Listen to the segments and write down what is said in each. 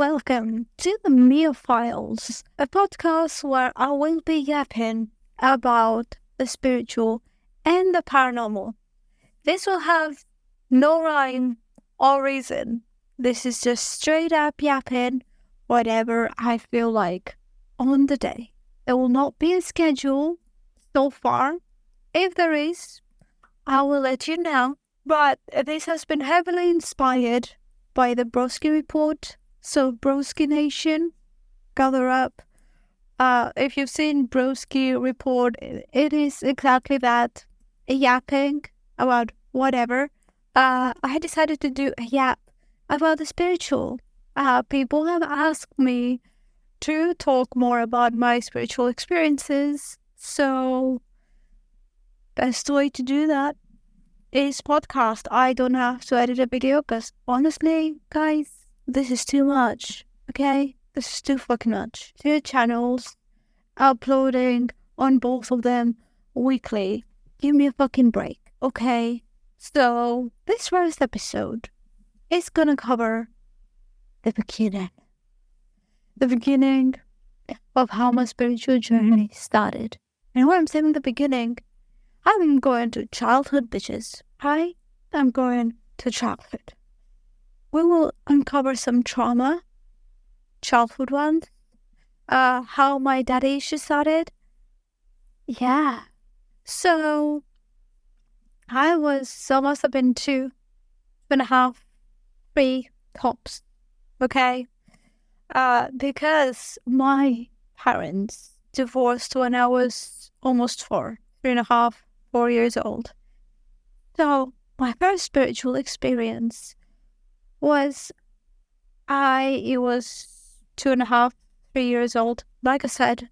welcome to the Mia Files, a podcast where I will be yapping about the spiritual and the paranormal. This will have no rhyme or reason. This is just straight up yapping whatever I feel like on the day. There will not be a schedule so far. If there is, I will let you know. But this has been heavily inspired by the Broski report. So Broski Nation, gather up. If you've seen Broski report, it is exactly that, a yapping about whatever. I decided to do a yap about the spiritual. People have asked me to talk more about my spiritual experiences. So best way to do that is podcast. I don't have to edit a video because honestly, guys, this is too much, okay? This is too fucking much. 2 channels, uploading on both of them weekly. Give me a fucking break, okay? So, this first episode is gonna cover the beginning. The beginning of how my spiritual journey started. And when I'm saying the beginning, I'm going to childhood, bitches. I'm going to childhood. We will uncover some trauma, childhood ones, how my daddy issues started. Yeah. So, I must have been 2.5, 3 tops, okay? Because my parents divorced when I was almost 4, 3.5, 4 years old. So, my first spiritual experience was it was 2.5, 3 years old, like I said,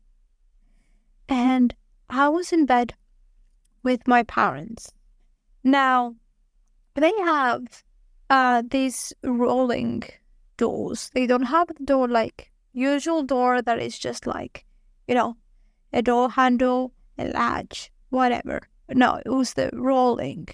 and I was in bed with my parents. Now, they have these rolling doors. They don't have the door like usual door that is just like, a door handle, a latch, whatever. No, it was the rolling.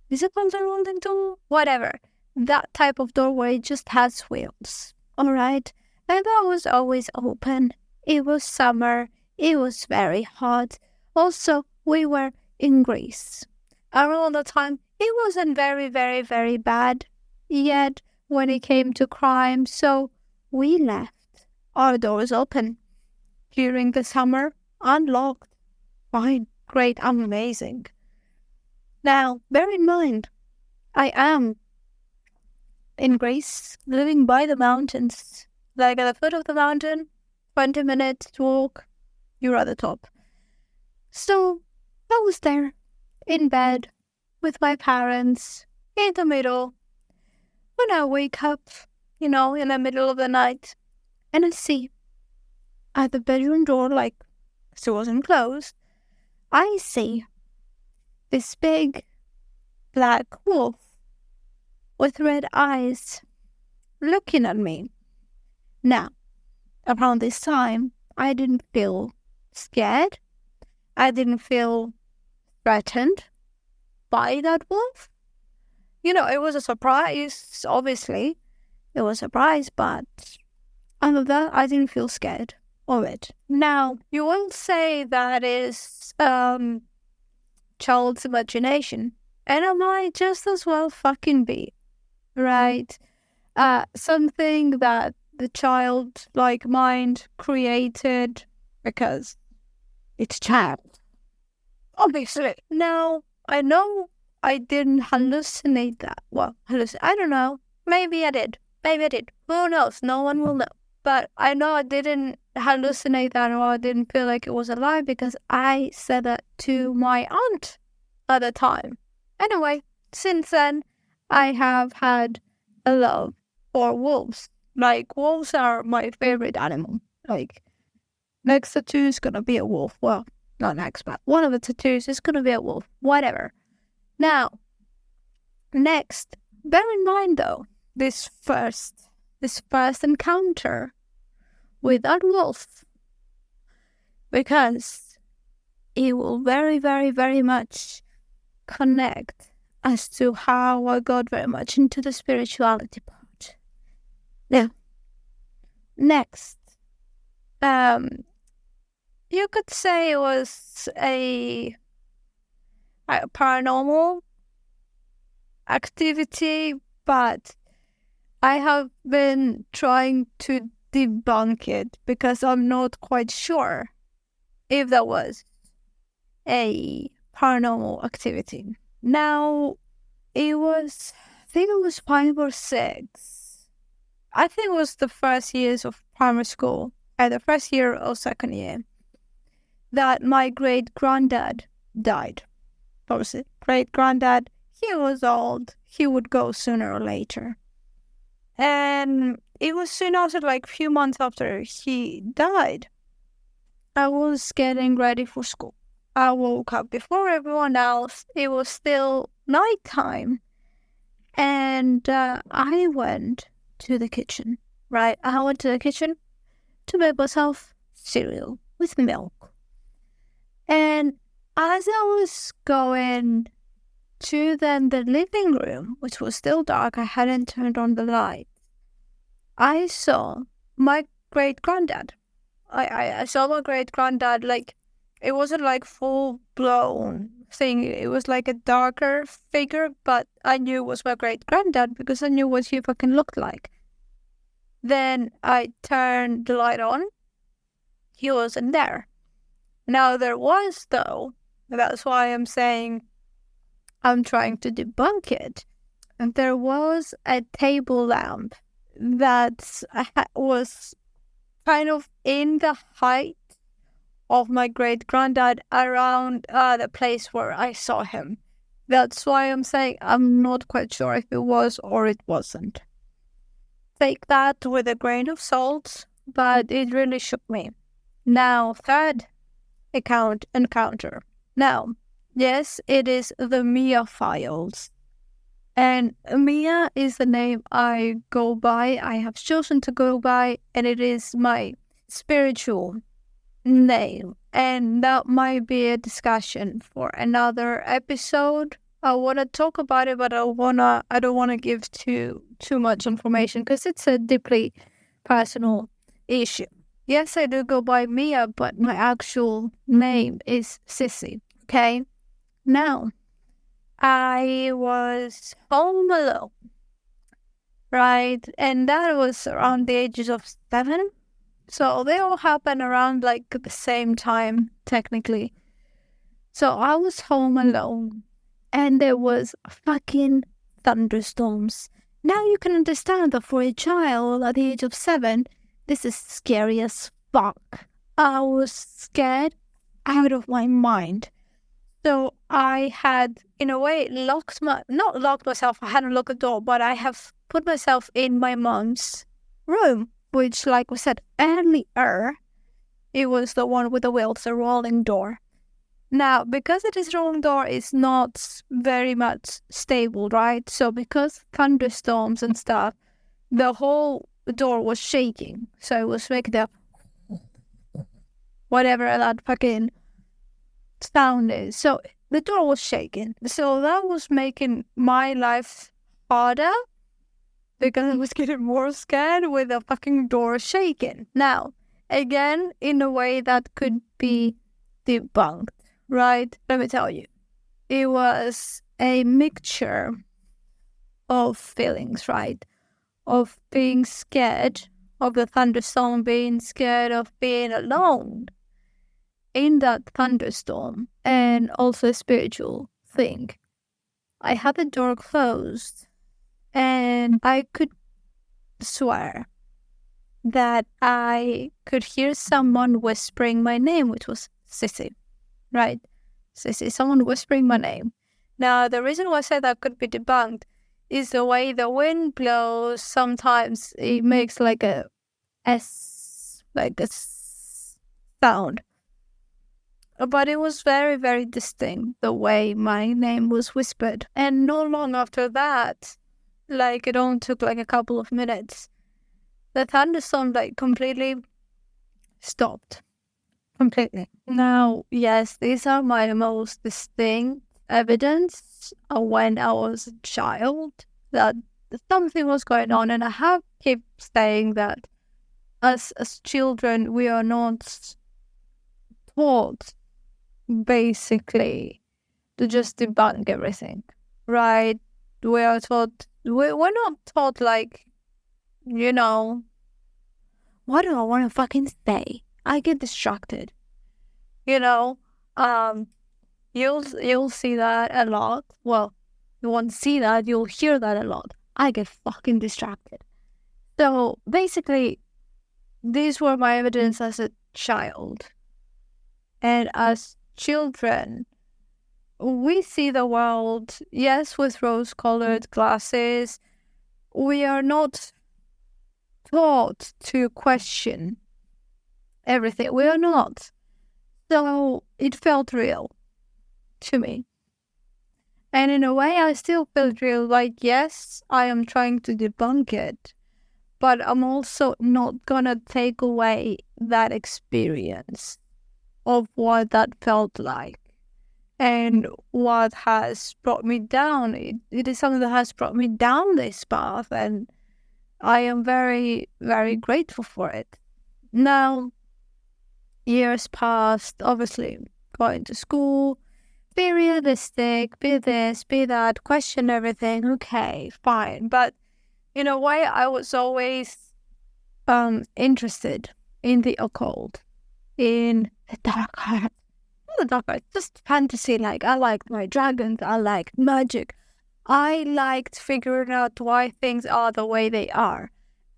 Is it called a rolling door? Whatever. That type of doorway just has wheels. Alright? And that was always open. It was summer. It was very hot. Also, we were in Greece. Around the time, it wasn't very, very, very bad yet when it came to crime. So we left our doors open during the summer, unlocked. Fine. Great. Amazing. Now, bear in mind, I am in Greece, living by the mountains. Like at the foot of the mountain, 20 minutes to walk, you're at the top. So, I was there, in bed, with my parents, in the middle. When I wake up, in the middle of the night, and I see at the bedroom door, like, it wasn't closed, I see this big black wolf with red eyes looking at me. Now, around this time, I didn't feel scared. I didn't feel threatened by that wolf. It was a surprise, obviously. It was a surprise, but other than that, I didn't feel scared of it. Now, you will say that is child's imagination. And I might just as well fucking be. Right? Something that the childlike mind created because it's child. Obviously. Now, I know I didn't hallucinate that. Well, I don't know. Maybe I did. Who knows? No one will know. But I know I didn't hallucinate that, or I didn't feel like it was alive because I said that to my aunt at the time. Anyway, since then, I have had a love for wolves. Like, wolves are my favorite animal. Like, next tattoo is gonna be a wolf. Well, not next, but one of the tattoos is gonna be a wolf. Whatever. Now, next, bear in mind though, this first encounter with that wolf, because it will very, very, very much connect as to how I got very much into the spirituality part. Now, Next, you could say it was a paranormal activity, but I have been trying to debunk it because I'm not quite sure if that was a paranormal activity. Now, I think it was 5 or 6. I think it was the first years of primary school, either first year or second year, that my great granddad died. Obviously, great granddad, he was old, he would go sooner or later. And it was soon after, like a few months after he died, I was getting ready for school. I woke up before everyone else. It was still nighttime. And I went to the kitchen, right? I went to the kitchen to make myself cereal with milk. And as I was going to then the living room, which was still dark, I hadn't turned on the light, I saw my great granddad. I saw my great granddad, like, it wasn't like full blown thing. It was like a darker figure, but I knew it was my great granddad because I knew what he fucking looked like. Then I turned the light on. He wasn't there. Now there was, though. That's why I'm saying I'm trying to debunk it. And there was a table lamp that was kind of in the height of my great granddad around the place where I saw him. That's why I'm saying I'm not quite sure if it was or it wasn't. Take that with a grain of salt, but it really shook me. Now, third encounter. Now, yes, it is the Mia files. And Mia is the name I go by, I have chosen to go by, and it is my spiritual name. And that might be a discussion for another episode. I want to talk about it, but I don't want to give too much information because it's a deeply personal issue. Yes, I do go by Mia, but my actual name is Sissy. Okay? Now, I was home alone, right? And that was around the ages of 7. So they all happened around like the same time, technically. So I was home alone and there was fucking thunderstorms. Now you can understand that for a child at the age of 7, this is scary as fuck. I was scared out of my mind. So I had, in a way, not locked myself, I hadn't locked the door, but I have put myself in my mom's room, which, like we said earlier, it was the one with the wheels, the rolling door. Now, because it is rolling door, it's not very much stable, right? So because thunderstorms and stuff, the whole door was shaking. So it was making the whatever that fucking sound is. So the door was shaking. So that was making my life harder because I was getting more scared with the fucking door shaking. Now, again, in a way that could be debunked, right? Let me tell you. It was a mixture of feelings, right? Of being scared of the thunderstorm, being scared of being alone in that thunderstorm, and also a spiritual thing. I had the door closed and I could swear that I could hear someone whispering my name, which was Sissy, right? Sissy, someone whispering my name. Now, the reason why I said that could be debunked is the way the wind blows. Sometimes it makes like a sound. But it was very, very distinct, the way my name was whispered. And not long after that, like it only took like a couple of minutes, the thunderstorm like completely stopped. Completely. Now, yes, these are my most distinct evidence of when I was a child that something was going on. And I have kept saying that as children, we are not taught basically to just debunk everything, right? We are taught, we're not taught like, you know, what do I want to fucking say? I get distracted, you know? You'll see that a lot. Well, you won't see that, you'll hear that a lot. I get fucking distracted. So basically, these were my evidence as a child. And as children, we see the world, yes, with rose-colored glasses. We are not taught to question everything. We are not. So it felt real to me. And in a way, I still felt real. Like, yes, I am trying to debunk it, but I'm also not gonna take away that experience of what that felt like and what has brought me down. It is something that has brought me down this path, and I am very, very grateful for it. Now, years passed, obviously, going to school, be realistic, be this, be that, question everything, okay, fine. But in a way, I was always interested in the occult, in the dark arts. Not the dark arts, just fantasy. Like, I liked my dragons, I liked magic. I liked figuring out why things are the way they are.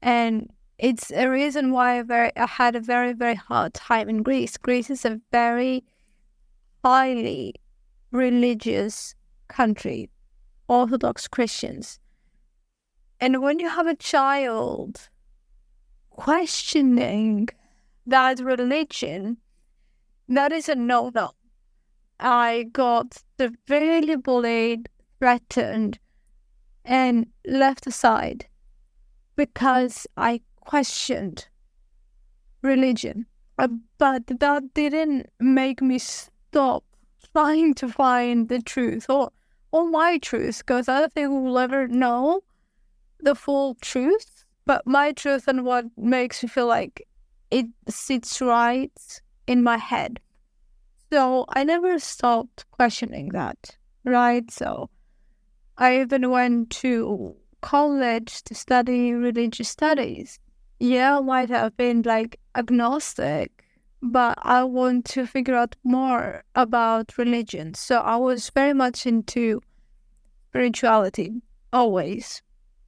And it's a reason why I had a very, very hard time in Greece. Greece is a very highly religious country, Orthodox Christians. And when you have a child questioning that religion, that is a no-no. I got severely bullied, threatened, and left aside because I questioned religion. But that didn't make me stop trying to find the truth or my truth, because I don't think we'll ever know the full truth, but my truth and what makes me feel like it sits right in my head. So I never stopped questioning that, right? So I even went to college to study religious studies. Yeah, I might have been like agnostic, but I want to figure out more about religion. So I was very much into spirituality, always.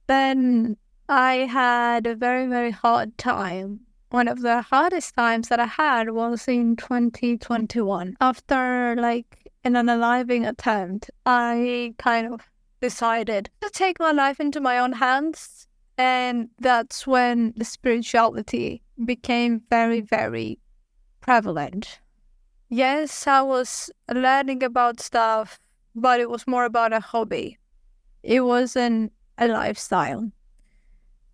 Then I had a very, very hard time. One of the hardest times that I had was in 2021. After like an unaliving attempt, I kind of decided to take my life into my own hands. And that's when the spirituality became very, very prevalent. Yes, I was learning about stuff, but it was more about a hobby. It wasn't a lifestyle.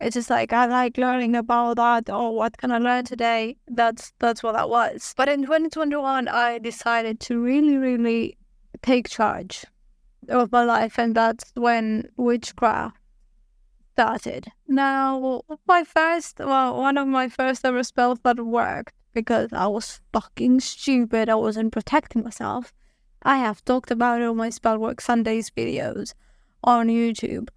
It's just like, I like learning about that. Oh, what can I learn today? That's what that was. But in 2021, I decided to really, really take charge of my life. And that's when witchcraft started. Now, one of my first ever spells that worked, because I was fucking stupid. I wasn't protecting myself. I have talked about it on my Spellwork Sundays videos on YouTube.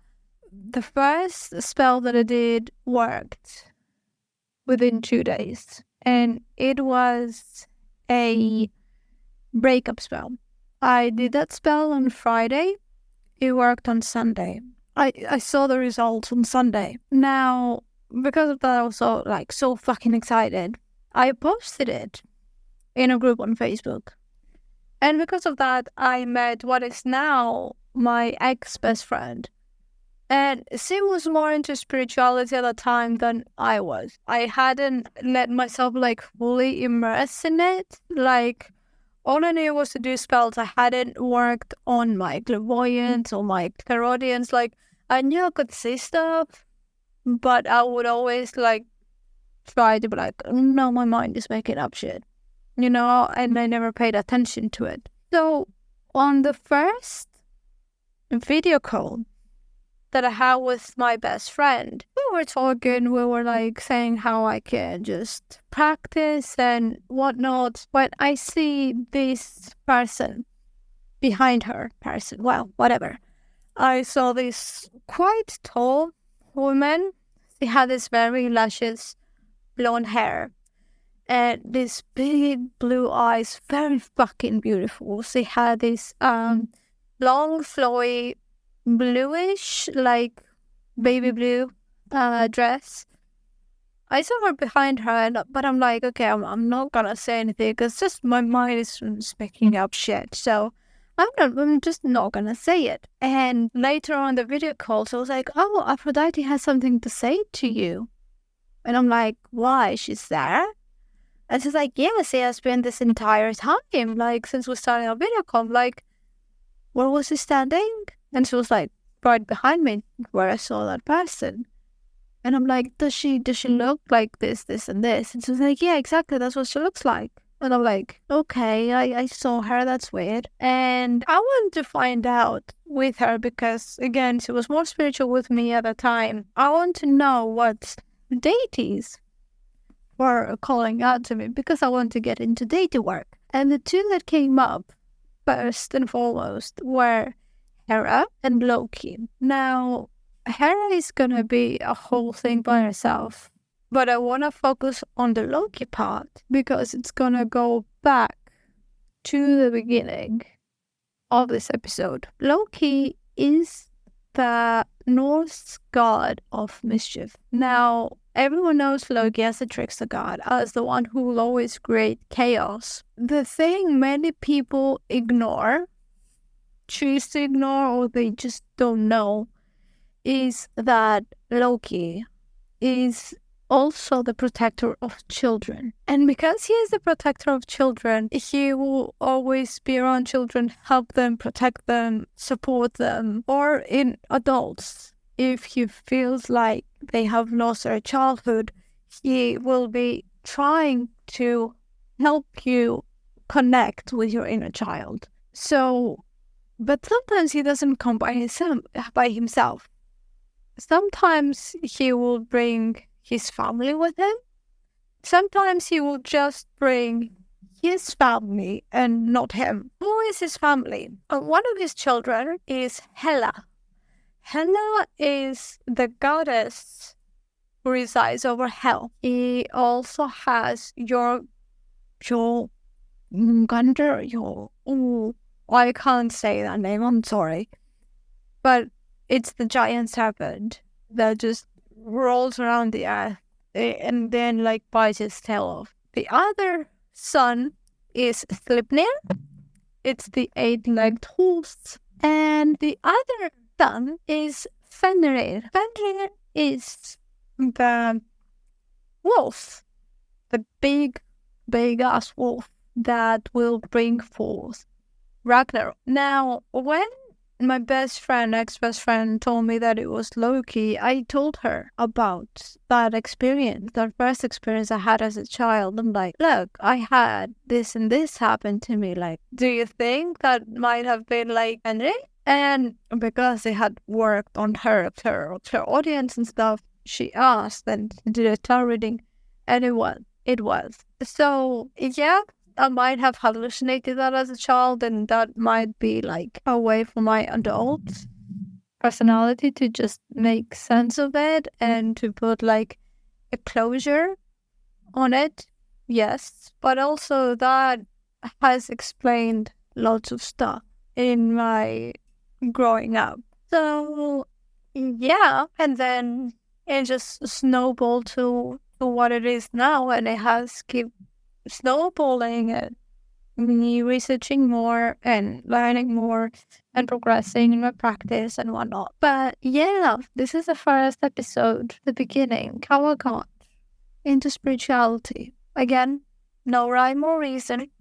The first spell that I did worked within 2 days, and it was a breakup spell. I did that spell on Friday. It worked on Sunday. I saw the results on Sunday. Now, because of that, I was so fucking excited. I posted it in a group on Facebook. And because of that, I met what is now my ex-best friend. And she was more into spirituality at the time than I was. I hadn't let myself fully immerse in it. All I knew was to do spells. I hadn't worked on my clairvoyance or my clairaudience. I knew I could see stuff, but I would always try to be no, my mind is making up shit, and I never paid attention to it. So on the first video call that I had with my best friend, we were talking, we were like saying how I can just practice and whatnot. When I see this person behind her, well, whatever. I saw this quite tall woman. She had this very luscious blonde hair and these big blue eyes, very fucking beautiful. She had this long, flowy, bluish, like baby blue dress. I saw her behind her, but I'm like, okay, I'm not gonna say anything because just my mind is picking up shit. So I'm just not gonna say it. And later on the video call, so I was like, oh, Aphrodite has something to say to you. And I'm like, why? She's there? And she's like, yeah, she has been this entire time, like since we started our video call. I'm like, where was she standing? And she was like, right behind me where I saw that person. And I'm like, does she look like this, and this? And she's like, yeah, exactly, that's what she looks like. And I'm like, okay, I saw her, that's weird. And I wanted to find out with her because, again, she was more spiritual with me at the time. I want to know what deities were calling out to me because I want to get into deity work. And the two that came up first and foremost were Hera and Loki. Now, Hera is gonna be a whole thing by herself, but I want to focus on the Loki part because it's gonna go back to the beginning of this episode. Loki is the Norse god of mischief. Now, everyone knows Loki as the trickster god, as the one who will always create chaos. The thing many people choose to ignore, or they just don't know, is that Loki is also the protector of children. And because he is the protector of children, he will always be around children, help them, protect them, support them. Or in adults, if he feels like they have lost their childhood, he will be trying to help you connect with your inner child. So, but sometimes he doesn't come by himself. Sometimes he will bring his family with him. Sometimes he will just bring his family and not him. Who is his family? One of his children is Hela. Hela is the goddess who resides over hell. He also has I can't say that name, I'm sorry. But it's the giant serpent that just rolls around the earth and then like bites his tail off. The other son is Sleipnir. It's the 8-legged horse. And the other son is Fenrir. Fenrir is the wolf. The big ass wolf that will bring forth Ragnarok. Now, when my ex-best friend, told me that it was Loki, I told her about that experience, that first experience I had as a child. I'm like, look, I had this and this happen to me. Like, do you think that might have been like Henry? And because they had worked on her audience and stuff, she asked and did a tarot reading, and it was. So, yeah, I might have hallucinated that as a child, and that might be like a way for my adult personality to just make sense of it and to put like a closure on it. Yes, but also that has explained lots of stuff in my growing up. So yeah, and then it just snowballed to what it is now, and it has kept snowballing and me researching more and learning more and progressing in my practice and whatnot. But yeah, this is the first episode, the beginning, how I got into spirituality. Again, no rhyme or reason,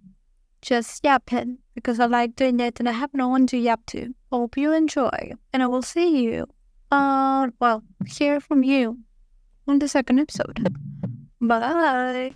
just yapping because I like doing it and I have no one to yap to. Hope you enjoy, and I will see you, hear from you on the second episode. Bye.